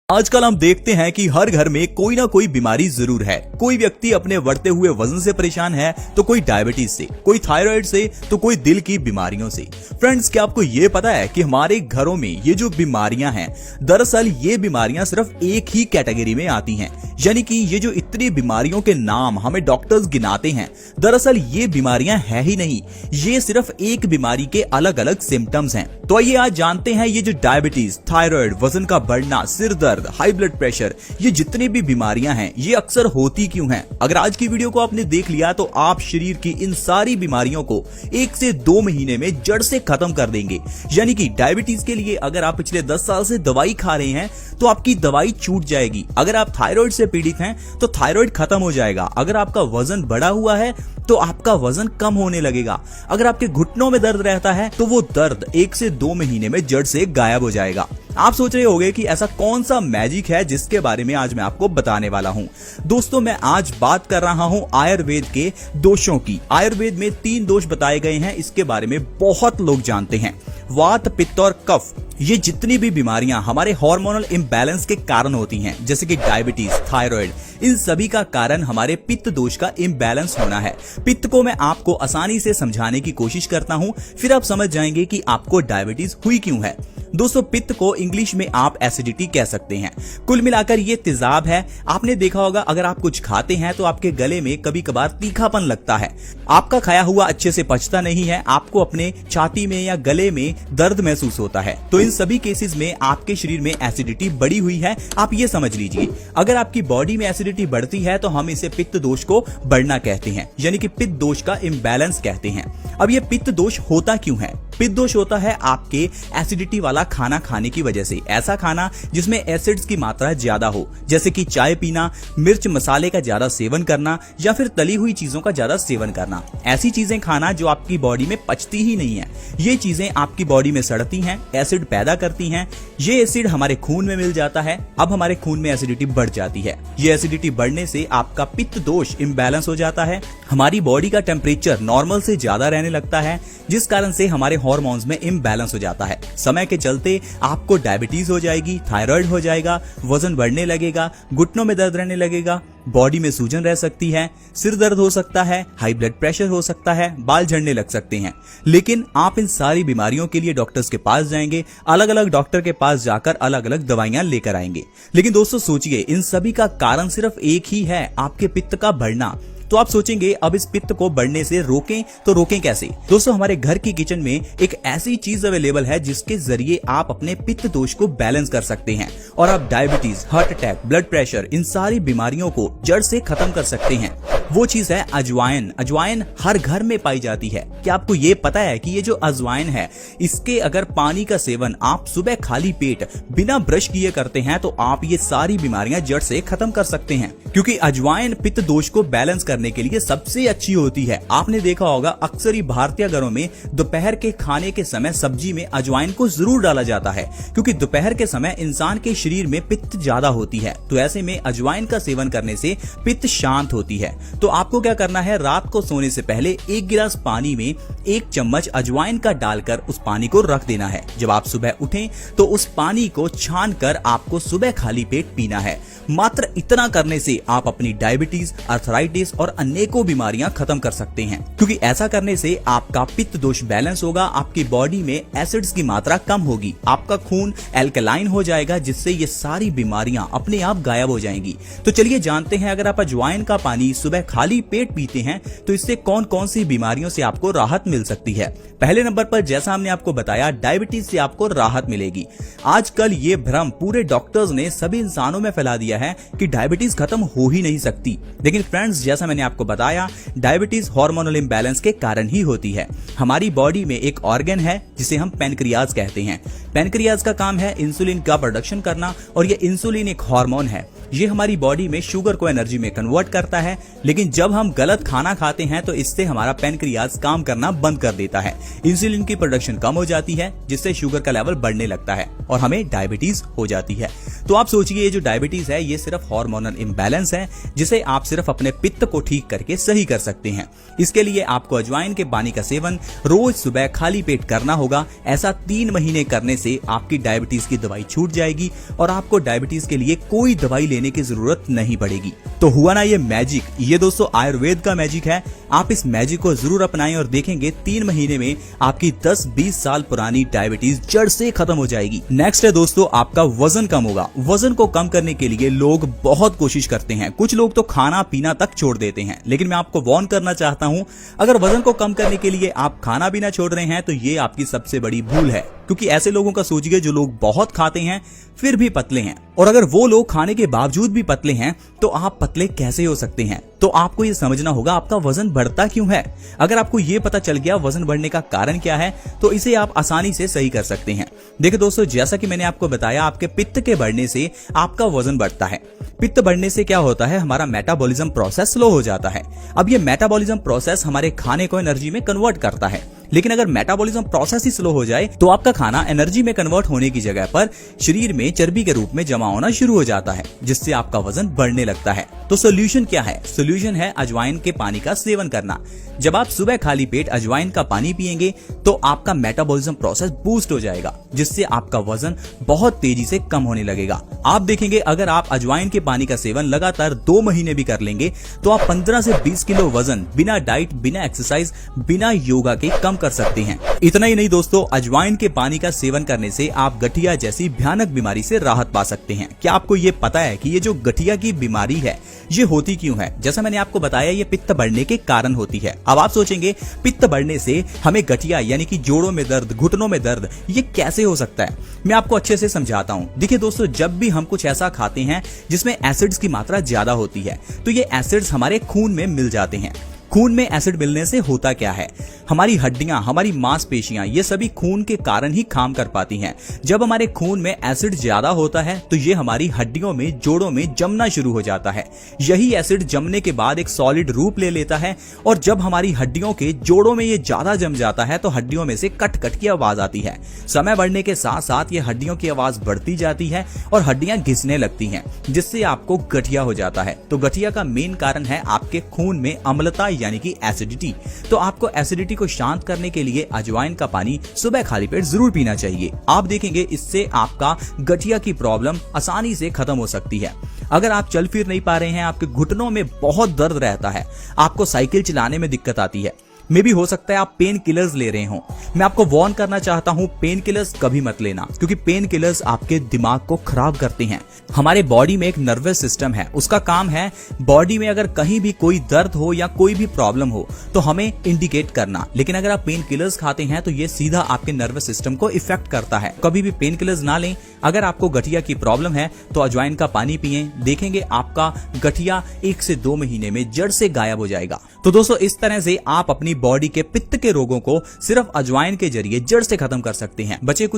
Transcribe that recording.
आजकल हम देखते हैं कि हर घर में कोई ना कोई बीमारी जरूर है। कोई व्यक्ति अपने बढ़ते हुए वजन से परेशान है, तो कोई डायबिटीज से, कोई थायराइड से, तो कोई दिल की बीमारियों से। फ्रेंड्स, क्या आपको ये पता है कि हमारे घरों में ये जो बीमारियां हैं, दरअसल ये बीमारियां सिर्फ एक ही कैटेगरी में आती हैं। यानी कि ये जो इतनी बीमारियों के नाम हमें डॉक्टर्स गिनाते हैं, दरअसल ये बीमारियां है ही नहीं, ये सिर्फ एक बीमारी के अलग अलग सिम्टम्स हैं। तो आइए आज जानते हैं ये जो डायबिटीज, थायराइड, वजन का बढ़ना, सिर दर्द, हाई ब्लड प्रेशर, ये जितनी भी बीमारियां हैं, ये अक्सर होती क्यों हैं। अगर आज की वीडियो को आपने देख लिया तो आप शरीर की इन सारी बीमारियों को 1 से 2 महीने में जड़ से खत्म कर देंगे। यानी कि डायबिटीज के लिए अगर आप पिछले 10 साल से दवाई खा रहे हैं तो आपकी दवाई छूट जाएगी। अगर आप थायराइड से पीड़ित हैं तो थायराइड खत्म हो जाएगा। अगर आपका वजन बढ़ा हुआ है तो आपका वजन कम होने लगेगा। अगर आपके घुटनों में दर्द रहता है तो वो दर्द 1 से 2 महीने में जड़ से गायब हो जाएगा। आप सोच रहे होंगे कि ऐसा कौन सा मैजिक है जिसके बारे में आज मैं आपको बताने वाला हूं। दोस्तों, मैं आज बात कर रहा हूं आयुर्वेद के दोषों की। आयुर्वेद में 3 दोष बताए गए हैं, इसके बारे में बहुत लोग जानते हैं। वात, पित्त और कफ, ये जितनी भी बीमारियां हमारे हार्मोनल इम्बैलेंस के कारण होती हैं, जैसे कि डायबिटीज, थायराइड, इन सभी का कारण हमारे पित्त दोष का इम्बैलेंस होना है। पित्त को मैं आपको आसानी से समझाने की कोशिश करता हूं, फिर आप समझ जाएंगे कि आपको डायबिटीज हुई क्यों है। दोस्तों, पित्त को इंग्लिश में आप एसिडिटी कह सकते हैं। कुल मिलाकर ये तेजाब है। आपने देखा होगा अगर आप कुछ खाते हैं तो आपके गले में कभी कभार तीखापन लगता है। आपका खाया हुआ अच्छे से पचता नहीं है, आपको अपने छाती में या गले में दर्द महसूस होता है। तो इन सभी केसेस में आपके शरीर में एसिडिटी बढ़ी हुई है। आप ये समझ लीजिए, अगर आपकी बॉडी में एसिडिटी बढ़ती है तो हम इसे पित्त दोष को बढ़ना कहते हैं, यानी कि पित्त दोष का इम्बैलेंस कहते हैं। अब ये पित्त दोष होता क्यों है? पित्त दोष होता है आपके एसिडिटी वाला खाना खाने की वजह से। ऐसा खाना जिसमें एसिड्स की मात्रा ज्यादा हो, जैसे कि चाय पीना, मिर्च मसाले का ज्यादा सेवन करना या फिर तली हुई चीजों का ज्यादा सेवन करना। ऐसी चीजें खाना जो आपकी बॉडी में पचती ही नहीं है। ये चीजें आपकी बॉडी में सड़ती हैं, एसिड पैदा करती हैं। ये एसिड हमारे खून में मिल जाता है। अब हमारे खून में एसिडिटी बढ़ जाती है। ये एसिडिटी बढ़ने से आपका पित्त दोष इम्बैलेंस हो जाता है। हमारी बॉडी का टेम्परेचर नॉर्मल से ज्यादा रहने लगता है, जिस कारण से हमारे हार्मोन्स में इम्बैलेंस हो जाता है। समय के चलते आपको डायबिटीज हो जाएगी, थायराइड हो जाएगा, वजन बढ़ने लगेगा, घुटनों में दर्द रहने लगेगा, बॉडी में सूजन रह सकती है, सिर दर्द हो सकता है, हाई ब्लड प्रेशर हो सकता है, बाल झड़ने लग सकते हैं। लेकिन आप इन सारी बीमारियों के लिए डॉक्टर्स के पास जाएंगे, अलग अलग डॉक्टर के पास जाकर अलग अलग दवाइयां लेकर आएंगे। लेकिन दोस्तों सोचिए, इन सभी का कारण सिर्फ एक ही है, आपके पित्त का बढ़ना। तो आप सोचेंगे अब इस पित्त को बढ़ने से रोकें, तो रोकें कैसे? दोस्तों, हमारे घर की किचन में एक ऐसी चीज अवेलेबल है जिसके जरिए आप अपने पित्त दोष को बैलेंस कर सकते हैं और आप diabetes, heart attack, blood pressure, इन सारी बीमारियों को जड़ से खत्म कर सकते हैं। वो चीज है अजवाइन। अजवाइन हर घर में पाई जाती है। क्या आपको ये पता है कि ये जो अजवाइन है, इसके अगर पानी का सेवन आप सुबह खाली पेट बिना ब्रश किए करते हैं तो आप ये सारी बीमारियां जड़ से खत्म कर सकते हैं, क्योंकि अजवाइन पित्त दोष को बैलेंस करने के लिए सबसे अच्छी होती है। आपने देखा होगा अक्सर ही भारतीय घरों में दोपहर के खाने के समय सब्जी में अजवाइन को जरूर डाला जाता है, क्योंकि दोपहर के समय इंसान के शरीर में पित्त ज्यादा होती है। तो ऐसे में अजवाइन का सेवन करने से पित्त शांत होती है। तो आपको क्या करना है, रात को सोने से पहले 1 गिलास पानी में 1 चम्मच अजवाइन का डालकर उस पानी को रख देना है। जब आप सुबह उठें तो उस पानी को छान कर आपको सुबह खाली पेट पीना है। मात्र इतना करने से आप अपनी डायबिटीज, अर्थराइटिस और अनेकों बीमारियां खत्म कर सकते हैं, क्योंकि ऐसा करने से आपका पित्त दोष बैलेंस होगा, आपकी बॉडी में एसिड्स की मात्रा कम होगी, आपका खून एल्कलाइन हो जाएगा, जिससे ये सारी बीमारियां अपने आप गायब हो जाएंगी। तो चलिए जानते हैं, अगर आप अजवाइन का पानी सुबह खाली पेट पीते हैं तो इससे कौन कौन सी बीमारियों से आपको राहत मिल सकती है। पहले नंबर पर, जैसा हमने आपको बताया, डायबिटीज से आपको राहत मिलेगी। आजकल ये भ्रम पूरे डॉक्टर्स ने सभी इंसानों में फैला दिया है कि डायबिटीज खत्म हो ही नहीं सकती। लेकिन फ्रेंड्स, जैसा मैंने आपको बताया, डायबिटीज हार्मोनल इम्बैलेंस के कारण ही होती है। हमारी बॉडी में एक ऑर्गन है जिसे हम पैनक्रियाज कहते हैं। पैनक्रियाज का काम है इंसुलिन का प्रोडक्शन करना, और ये इंसुलिन एक हार्मोन है। ये हमारी बॉडी में शुगर को एनर्जी में कन्वर्ट करता है। लेकिन जब हम गलत खाना खाते हैं तो इससे हमारा पैनक्रियाज काम करना बंद कर देता है। इंसुलिन की प्रोडक्शन कम हो जाती है, जिससे शुगर का लेवल बढ़ने लगता है और हमें डायबिटीज हो जाती है। तो आप सोचिए, ये जो डायबिटीज है ये सिर्फ हार्मोनल इम्बैलेंस है जिसे आप सिर्फ अपने पित्त को ठीक करके सही कर सकते हैं। इसके लिए आपको अजवाइन के पानी का सेवन रोज सुबह खाली पेट करना होगा। ऐसा 3 महीने करने से आपकी डायबिटीज की दवाई छूट जाएगी और आपको डायबिटीज के लिए कोई दवाई लेने की जरूरत नहीं पड़ेगी। तो हुआ ना ये मैजिक। ये दोस्तों आयुर्वेद का मैजिक है। आप इस मैजिक को जरूर अपनाएं और देखेंगे 3 महीने में आपकी 10-20 साल पुरानी डायबिटीज जड़ से खत्म हो जाएगी। नेक्स्ट है दोस्तों आपका वजन कम होगा। वजन को कम करने के लिए लोग बहुत कोशिश करते हैं। कुछ लोग तो खाना पीना तक छोड़ देते हैं, लेकिन मैं आपको वार्न करना चाहता हूं, अगर वजन को कम करने के लिए आप खाना पीना छोड़ रहे हैं तो ये आपकी सबसे बड़ी भूल है। क्योंकि ऐसे लोगों का सोचिए जो लोग बहुत खाते हैं फिर भी पतले हैं, और अगर वो लोग खाने के बावजूद भी पतले हैं तो आप पतले कैसे हो सकते हैं। तो आपको ये समझना होगा आपका वजन बढ़ता क्यों है। अगर आपको ये पता चल गया वजन बढ़ने का कारण क्या है तो इसे आप आसानी से सही कर सकते हैं। देखिए दोस्तों, जैसा कि मैंने आपको बताया, आपके पित्त के बढ़ने से आपका वजन बढ़ता है। पित्त बढ़ने से क्या होता है, हमारा मेटाबॉलिज्म प्रोसेस स्लो हो जाता है। अब ये मेटाबॉलिज्म प्रोसेस हमारे खाने को एनर्जी में कन्वर्ट करता है, लेकिन अगर मेटाबॉलिज्म प्रोसेस ही स्लो हो जाए तो आपका खाना एनर्जी में कन्वर्ट होने की जगह पर शरीर में चर्बी के रूप में जमा होना शुरू हो जाता है, जिससे आपका वजन बढ़ने लगता है। तो सोल्यूशन क्या है? सोल्यूशन है अजवाइन के पानी का सेवन करना। जब आप सुबह खाली पेट अजवाइन का पानी पिएंगे तो आपका मेटाबॉलिज्म प्रोसेस बूस्ट हो जाएगा, जिससे आपका वजन बहुत तेजी से कम होने लगेगा। आप देखेंगे अगर आप अजवाइन के पानी का सेवन लगातार 2 महीने भी कर लेंगे तो आप 15 से 20 किलो वजन बिना डाइट, बिना एक्सरसाइज, बिना योगा के कम कर सकते हैं। इतना ही नहीं दोस्तों, अजवाइन के पानी का सेवन करने से आप गठिया जैसी भयानक बीमारी से राहत पा सकते हैं। क्या आपको ये पता है कि ये जो गठिया की बीमारी है ये होती क्यों है? जैसा मैंने आपको बताया, ये पित्त बढ़ने के कारण होती है। अब आप सोचेंगे पित्त बढ़ने से हमें गठिया यानी कि जोड़ों में दर्द, घुटनों में दर्द, ये कैसे हो सकता है? मैं आपको अच्छे से समझाता हूँ। देखिए दोस्तों, जब भी हम कुछ ऐसा खाते हैं जिसमें एसिड्स की मात्रा ज्यादा होती है तो ये एसिड्स हमारे खून में मिल जाते हैं। खून में एसिड मिलने से होता क्या है, हमारी हड्डियां, हमारी मांसपेशियां, ये सभी खून के कारण ही काम कर पाती हैं। जब हमारे खून में एसिड ज्यादा होता है तो ये हमारी हड्डियों में, जोड़ों में जमना शुरू हो जाता है। यही एसिड जमने के बाद एक सॉलिड रूप ले लेता है, और जब हमारी हड्डियों के जोड़ों में ये ज्यादा जम जाता है तो हड्डियों में से कट कट की आवाज आती है। समय बढ़ने के साथ साथ ये हड्डियों की आवाज बढ़ती जाती है और हड्डियां घिसने लगती हैं, जिससे आपको गठिया हो जाता है। तो गठिया का मेन कारण है आपके खून में अम्लता यानी कि एसिडिटी। तो आपको एसिडिटी को शांत करने के लिए अजवाइन का पानी सुबह खाली पेट जरूर पीना चाहिए। आप देखेंगे इससे आपका गठिया की प्रॉब्लम आसानी से खत्म हो सकती है। अगर आप चल फिर नहीं पा रहे हैं, आपके घुटनों में बहुत दर्द रहता है, आपको साइकिल चलाने में दिक्कत आती है, मे भी हो सकता है आप पेन किलर्स ले रहे हो, मैं आपको वार्न करना चाहता हूं, पेन किलर्स कभी मत लेना, क्योंकि पेन किलर्स आपके दिमाग को खराब करते हैं। हमारे बॉडी में एक नर्वस सिस्टम है, उसका काम है बॉडी में अगर कहीं भी कोई दर्द हो या कोई भी प्रॉब्लम हो तो हमें इंडिकेट करना। लेकिन अगर आप पेन किलर्स खाते हैं तो ये सीधा आपके नर्वस सिस्टम को इफेक्ट करता है। कभी भी पेन किलर्स ना लें। अगर आपको गठिया की प्रॉब्लम है तो अजवाइन का पानी पिएं, देखेंगे आपका गठिया 1 से 2 महीने में जड़ से गायब हो जाएगा। तो दोस्तों, इस तरह से आप अपनी बॉडी के पित्त के रोगों को सिर्फ अजवाइन के जरिए जड़ से खत्म कर सकते हैं। बचे कुछ